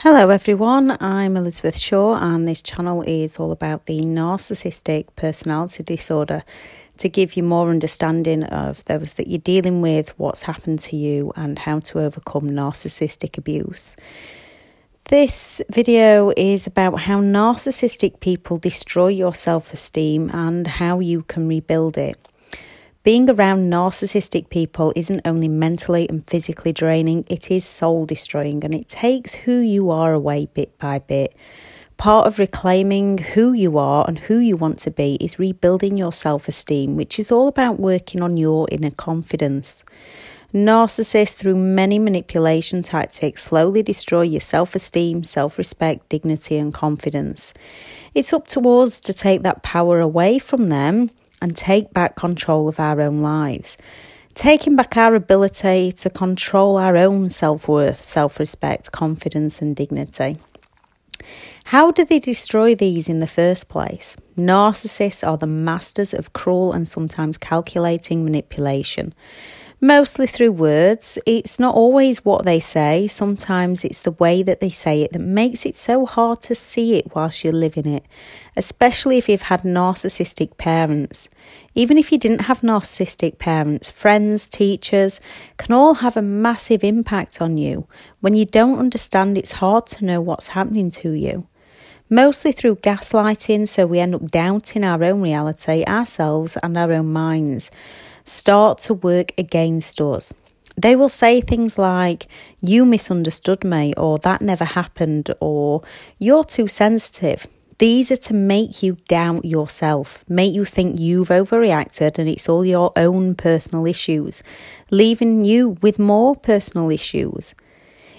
Hello everyone, I'm Elizabeth Shaw and this channel is all about the narcissistic personality disorder to give you more understanding of those that you're dealing with, what's happened to you and how to overcome narcissistic abuse. This video is about how narcissistic people destroy your self-esteem and how you can rebuild it. Being around narcissistic people isn't only mentally and physically draining, it is soul destroying and it takes who you are away bit by bit. Part of reclaiming who you are and who you want to be is rebuilding your self-esteem, which is all about working on your inner confidence. Narcissists, through many manipulation tactics, slowly destroy your self-esteem, self-respect, dignity and confidence. It's up to us to take that power away from them and take back control of our own lives. Taking back our ability to control our own self-worth, self-respect, confidence and dignity. How do they destroy these in the first place? Narcissists are the masters of cruel and sometimes calculating manipulation. Mostly through words. It's not always what they say. Sometimes it's the way that they say it that makes it so hard to see it whilst you're living it, especially if you've had narcissistic parents. Even if you didn't have narcissistic parents, friends, teachers can all have a massive impact on you. When you don't understand, it's hard to know what's happening to you. Mostly through gaslighting, so we end up doubting our own reality, ourselves and our own minds start to work against us. They will say things like, you misunderstood me, or that never happened, or you're too sensitive. These are to make you doubt yourself, make you think you've overreacted and it's all your own personal issues, leaving you with more personal issues.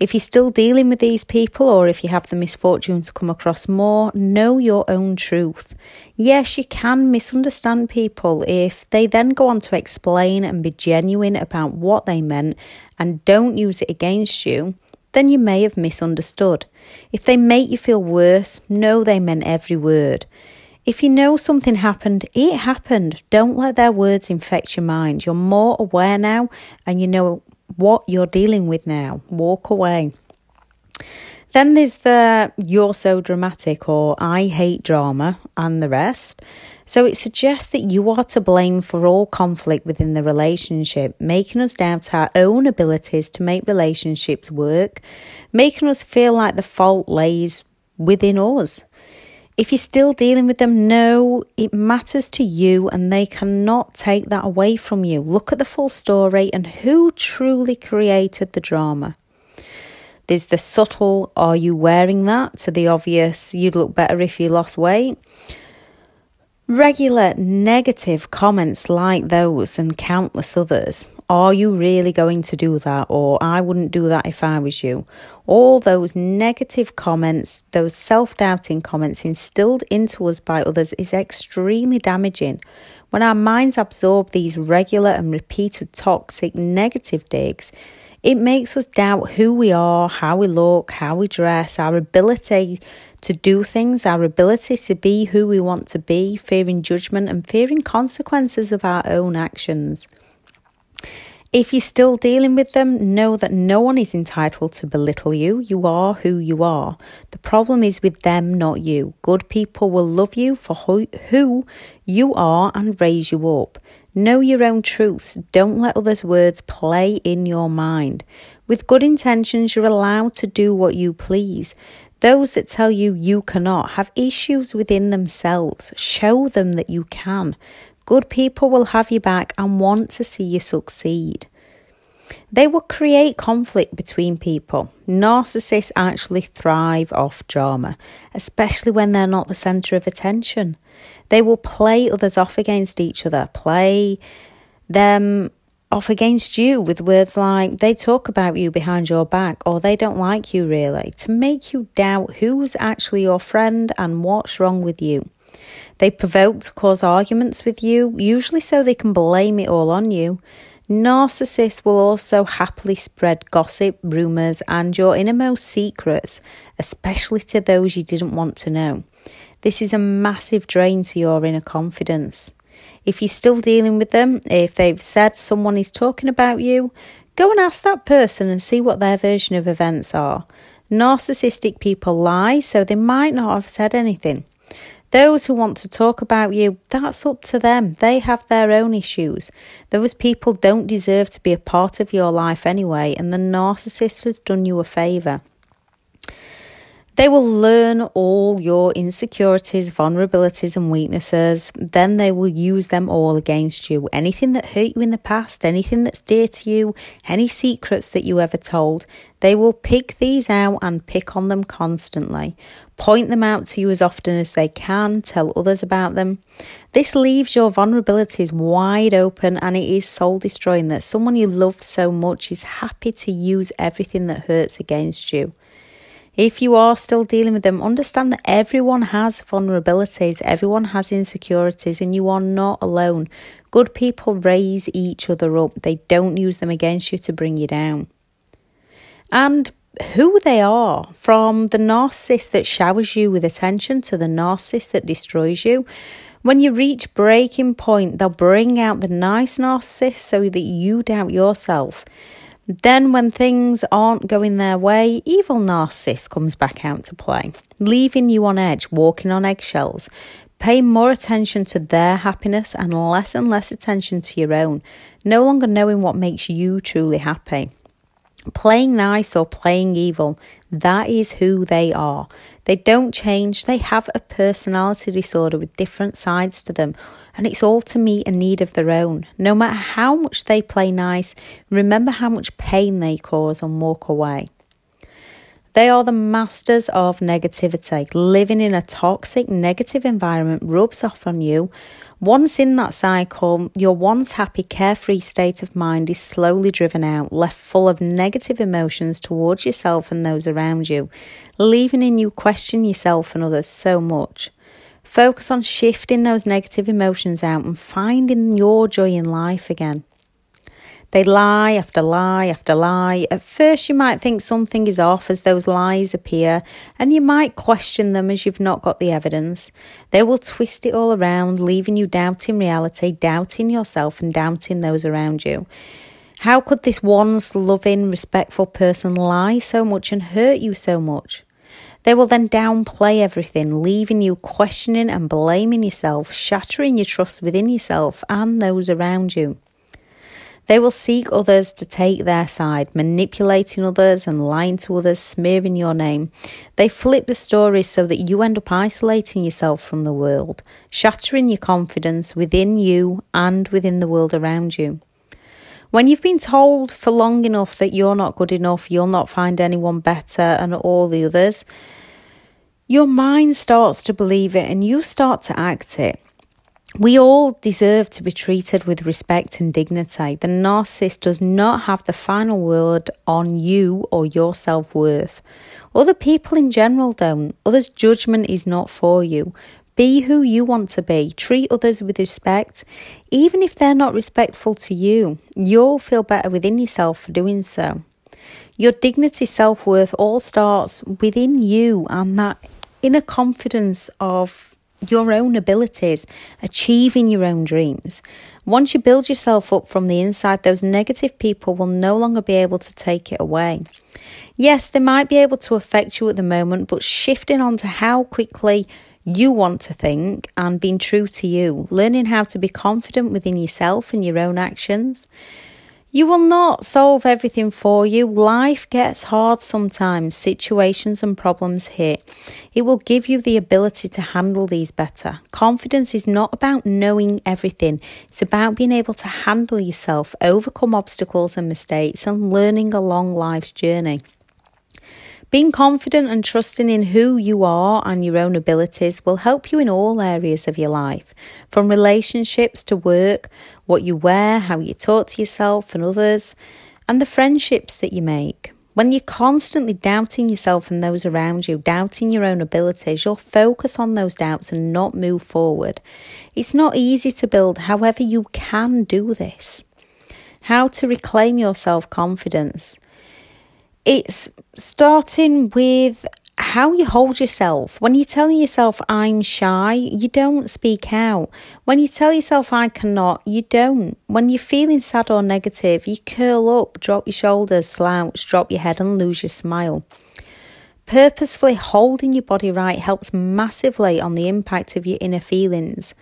If you're still dealing with these people or if you have the misfortune to come across more, know your own truth. Yes, you can misunderstand people if they then go on to explain and be genuine about what they meant and don't use it against you, then you may have misunderstood. If they make you feel worse, know they meant every word. If you know something happened, it happened. Don't let their words infect your mind. You're more aware now and you know what you're dealing with now. Walk away. Then there's the you're so dramatic or I hate drama and the rest. So it suggests that you are to blame for all conflict within the relationship, making us doubt our own abilities to make relationships work, making us feel like the fault lays within us. If you're still dealing with them, know it matters to you and they cannot take that away from you. Look at the full story and who truly created the drama. There's the subtle, are you wearing that? To the obvious, you'd look better if you lost weight. Regular negative comments like those and countless others. Are you really going to do that? Or I wouldn't do that if I was you. All those negative comments, those self-doubting comments instilled into us by others is extremely damaging. When our minds absorb these regular and repeated toxic negative digs, it makes us doubt who we are, how we look, how we dress, our ability to do things, our ability to be who we want to be, fearing judgment and fearing consequences of our own actions. If you're still dealing with them, know that no one is entitled to belittle you. You are who you are. The problem is with them, not you. Good people will love you for who you are and raise you up. Know your own truths. Don't let others' words play in your mind. With good intentions, you're allowed to do what you please. Those that tell you you cannot have issues within themselves. Show them that you can. Good people will have you back and want to see you succeed. They will create conflict between people. Narcissists actually thrive off drama, especially when they're not the centre of attention. They will play others off against each other, play them off against you with words like they talk about you behind your back or they don't like you really, to make you doubt who's actually your friend and what's wrong with you. They provoke to cause arguments with you, usually so they can blame it all on you. Narcissists will also happily spread gossip, rumours and your innermost secrets, especially to those you didn't want to know. This is a massive drain to your inner confidence. If you're still dealing with them, if they've said someone is talking about you, go and ask that person and see what their version of events are. Narcissistic people lie, so they might not have said anything. Those who want to talk about you, that's up to them. They have their own issues. Those people don't deserve to be a part of your life anyway, and the narcissist has done you a favour. They will learn all your insecurities, vulnerabilities and weaknesses. Then they will use them all against you. Anything that hurt you in the past, anything that's dear to you, any secrets that you ever told, they will pick these out and pick on them constantly. Point them out to you as often as they can. Tell others about them. This leaves your vulnerabilities wide open, and it is soul destroying that someone you love so much is happy to use everything that hurts against you. If you are still dealing with them, understand that everyone has vulnerabilities, everyone has insecurities, and you are not alone. Good people raise each other up. They don't use them against you to bring you down. And who they are, from the narcissist that showers you with attention to the narcissist that destroys you. When you reach breaking point, they'll bring out the nice narcissist so that you doubt yourself. Then when things aren't going their way, evil narcissist comes back out to play, leaving you on edge, walking on eggshells, paying more attention to their happiness and less attention to your own, no longer knowing what makes you truly happy. Playing nice or playing evil, that is who they are. They don't change. They have a personality disorder with different sides to them, and it's all to meet a need of their own. No matter how much they play nice, remember how much pain they cause and walk away. They are the masters of negativity. Living in a toxic, negative environment rubs off on you. Once in that cycle, your once happy, carefree state of mind is slowly driven out, left full of negative emotions towards yourself and those around you, leaving in you question yourself and others so much. Focus on shifting those negative emotions out and finding your joy in life again. They lie after lie after lie. At first you might think something is off as those lies appear, and you might question them as you've not got the evidence. They will twist it all around, leaving you doubting reality, doubting yourself and doubting those around you. How could this once loving, respectful person lie so much and hurt you so much? They will then downplay everything, leaving you questioning and blaming yourself, shattering your trust within yourself and those around you. They will seek others to take their side, manipulating others and lying to others, smearing your name. They flip the stories so that you end up isolating yourself from the world, shattering your confidence within you and within the world around you. When you've been told for long enough that you're not good enough, you'll not find anyone better and all the others, your mind starts to believe it and you start to act it. We all deserve to be treated with respect and dignity. The narcissist does not have the final word on you or your self-worth. Other people in general don't. Others' judgment is not for you. Be who you want to be. Treat others with respect. Even if they're not respectful to you, you'll feel better within yourself for doing so. Your dignity, self-worth all starts within you and that inner confidence of your own abilities, achieving your own dreams. Once you build yourself up from the inside, those negative people will no longer be able to take it away. Yes, they might be able to affect you at the moment, but shifting on to how quickly you want to think and being true to you, learning how to be confident within yourself and your own actions. You will not solve everything for you. Life gets hard sometimes. Situations and problems hit. It will give you the ability to handle these better. Confidence is not about knowing everything. It's about being able to handle yourself, overcome obstacles and mistakes, and learning along life's journey. Being confident and trusting in who you are and your own abilities will help you in all areas of your life, from relationships to work, what you wear, how you talk to yourself and others, and the friendships that you make. When you're constantly doubting yourself and those around you, doubting your own abilities, you'll focus on those doubts and not move forward. It's not easy to build, however, you can do this. How to reclaim your self-confidence. It's starting with how you hold yourself. When you're telling yourself, I'm shy, you don't speak out. When you tell yourself, I cannot, you don't. When you're feeling sad or negative, you curl up, drop your shoulders, slouch, drop your head and lose your smile. Purposefully holding your body right helps massively on the impact of your inner feelings.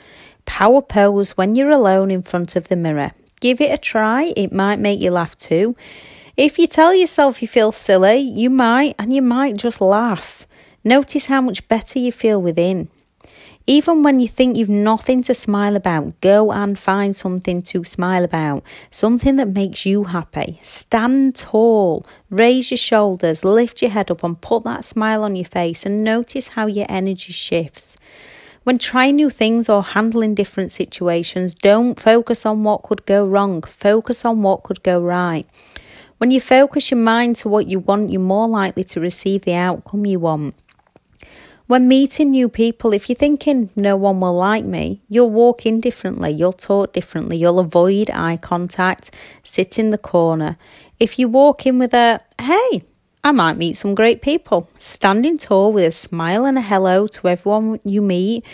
Power pose when you're alone in front of the mirror. Give it a try, it might make you laugh too. If you tell yourself you feel silly, you might just laugh. Notice how much better you feel within. Even when you think you've nothing to smile about, go and find something to smile about. Something that makes you happy. Stand tall, raise your shoulders, lift your head up and put that smile on your face and notice how your energy shifts. When trying new things or handling different situations, don't focus on what could go wrong. Focus on what could go right. When you focus your mind to what you want, you're more likely to receive the outcome you want. When meeting new people, if you're thinking no one will like me, you'll walk in differently, you'll talk differently, you'll avoid eye contact, sit in the corner. If you walk in with a, hey, I might meet some great people, standing tall with a smile and a hello to everyone you meet,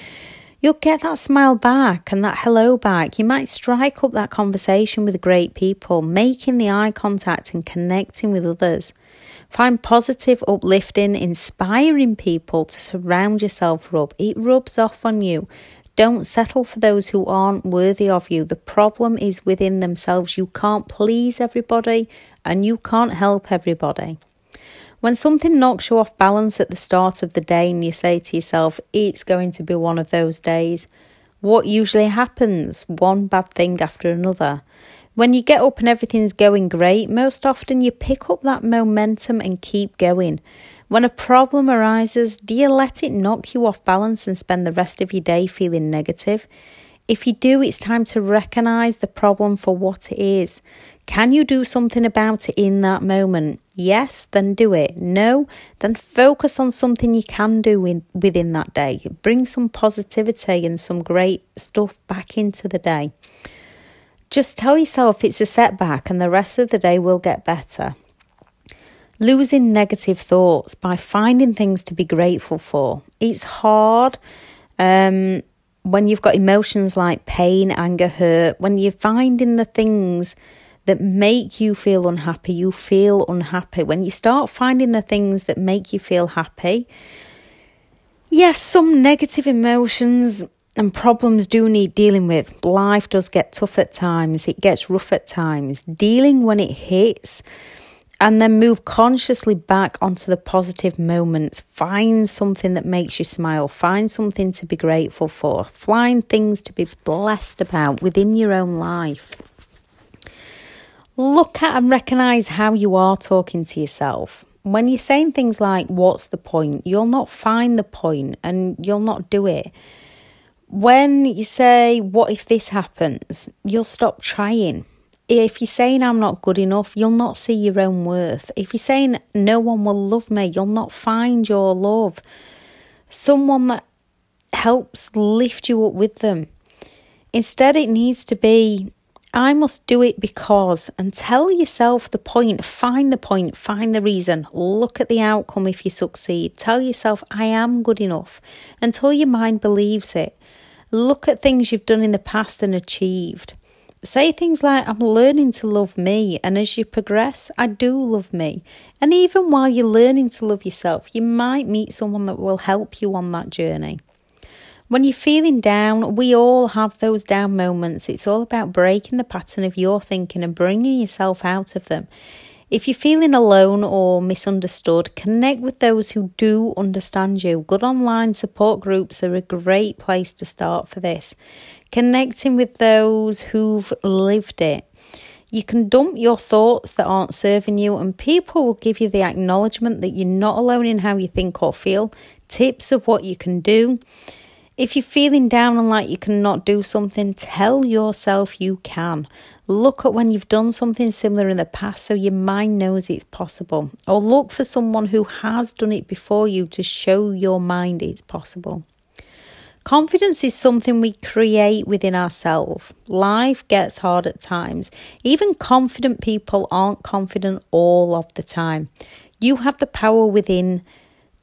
you'll get that smile back and that hello back. You might strike up that conversation with great people, making the eye contact and connecting with others. Find positive, uplifting, inspiring people to surround yourself with. It rubs off on you. Don't settle for those who aren't worthy of you. The problem is within themselves. You can't please everybody and you can't help everybody. When something knocks you off balance at the start of the day and you say to yourself, it's going to be one of those days, what usually happens? One bad thing after another. When you get up and everything's going great, most often you pick up that momentum and keep going. When a problem arises, do you let it knock you off balance and spend the rest of your day feeling negative? If you do, it's time to recognise the problem for what it is. Can you do something about it in that moment? Yes, then do it. No, then focus on something you can do within that day. Bring some positivity and some great stuff back into the day. Just tell yourself it's a setback and the rest of the day will get better. Losing negative thoughts by finding things to be grateful for. It's hard when you've got emotions like pain, anger, hurt. When you're finding the things that make you feel unhappy, you feel unhappy. When you start finding the things that make you feel happy, yes, some negative emotions and problems do need dealing with. Life does get tough at times. It gets rough at times. Dealing when it hits and then move consciously back onto the positive moments. Find something that makes you smile. Find something to be grateful for. Find things to be blessed about within your own life. Look at and recognise how you are talking to yourself. When you're saying things like, what's the point? You'll not find the point and you'll not do it. When you say, what if this happens? You'll stop trying. If you're saying I'm not good enough, you'll not see your own worth. If you're saying no one will love me, you'll not find your love. Someone that helps lift you up with them. Instead, it needs to be, I must do it because, and tell yourself the point, find the reason, look at the outcome if you succeed. Tell yourself, I am good enough until your mind believes it. Look at things you've done in the past and achieved. Say things like, I'm learning to love me, and as you progress, I do love me. And even while you're learning to love yourself, you might meet someone that will help you on that journey. When you're feeling down, we all have those down moments. It's all about breaking the pattern of your thinking and bringing yourself out of them. If you're feeling alone or misunderstood, connect with those who do understand you. Good online support groups are a great place to start for this. Connecting with those who've lived it. You can dump your thoughts that aren't serving you and people will give you the acknowledgement that you're not alone in how you think or feel. Tips of what you can do. If you're feeling down and like you cannot do something, tell yourself you can. Look at when you've done something similar in the past so your mind knows it's possible. Or look for someone who has done it before you to show your mind it's possible. Confidence is something we create within ourselves. Life gets hard at times. Even confident people aren't confident all of the time. You have the power within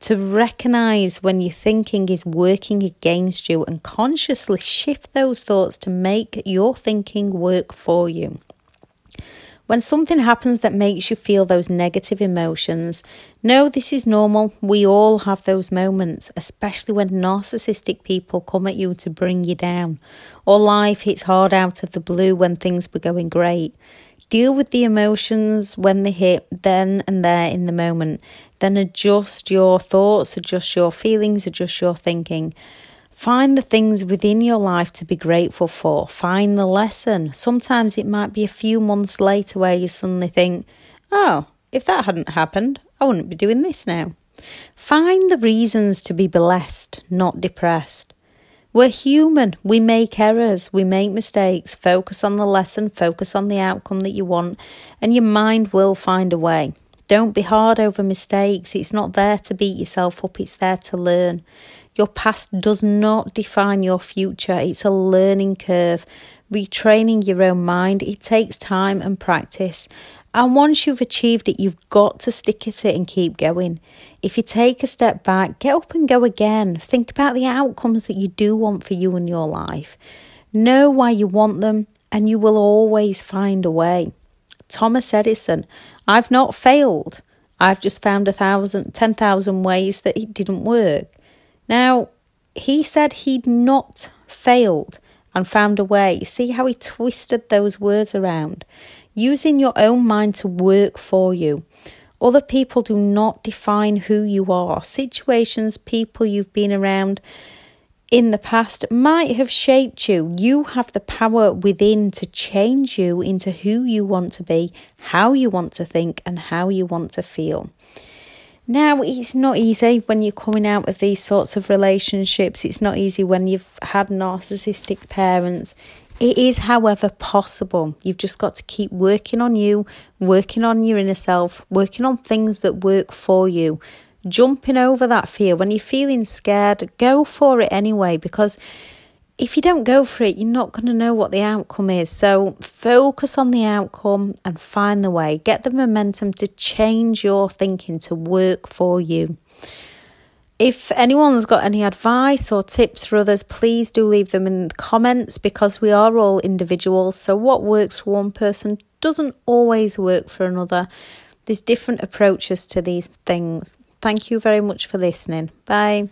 to recognise when your thinking is working against you and consciously shift those thoughts to make your thinking work for you. When something happens that makes you feel those negative emotions, know this is normal. We all have those moments, especially when narcissistic people come at you to bring you down, or life hits hard out of the blue when things were going great. Deal with the emotions when they hit then and there in the moment. Then adjust your thoughts, adjust your feelings, adjust your thinking. Find the things within your life to be grateful for. Find the lesson. Sometimes it might be a few months later where you suddenly think, oh, if that hadn't happened, I wouldn't be doing this now. Find the reasons to be blessed, not depressed. We're human. We make errors. We make mistakes. Focus on the lesson. Focus on the outcome that you want, and your mind will find a way. Don't be hard over mistakes. It's not there to beat yourself up. It's there to learn. Your past does not define your future. It's a learning curve. Retraining your own mind, it takes time and practice. And once you've achieved it, you've got to stick at it and keep going. If you take a step back, get up and go again. Think about the outcomes that you do want for you in your life. Know why you want them, and you will always find a way. Thomas Edison, I've not failed. I've just found 10,000 ways that it didn't work. Now, he said he'd not failed and found a way. See how he twisted those words around? Using your own mind to work for you. Other people do not define who you are. Situations, people you've been around in the past might have shaped you. You have the power within to change you into who you want to be, how you want to think, and how you want to feel. Now, it's not easy when you're coming out of these sorts of relationships. It's not easy when you've had narcissistic parents. It is, however, possible. You've just got to keep working on you, working on your inner self, working on things that work for you. Jumping over that fear. When you're feeling scared, go for it anyway, because if you don't go for it, you're not going to know what the outcome is. So focus on the outcome and find the way. Get the momentum to change your thinking to work for you. If anyone's got any advice or tips for others, please do leave them in the comments, because we are all individuals. So what works for one person doesn't always work for another. There's different approaches to these things. Thank you very much for listening. Bye.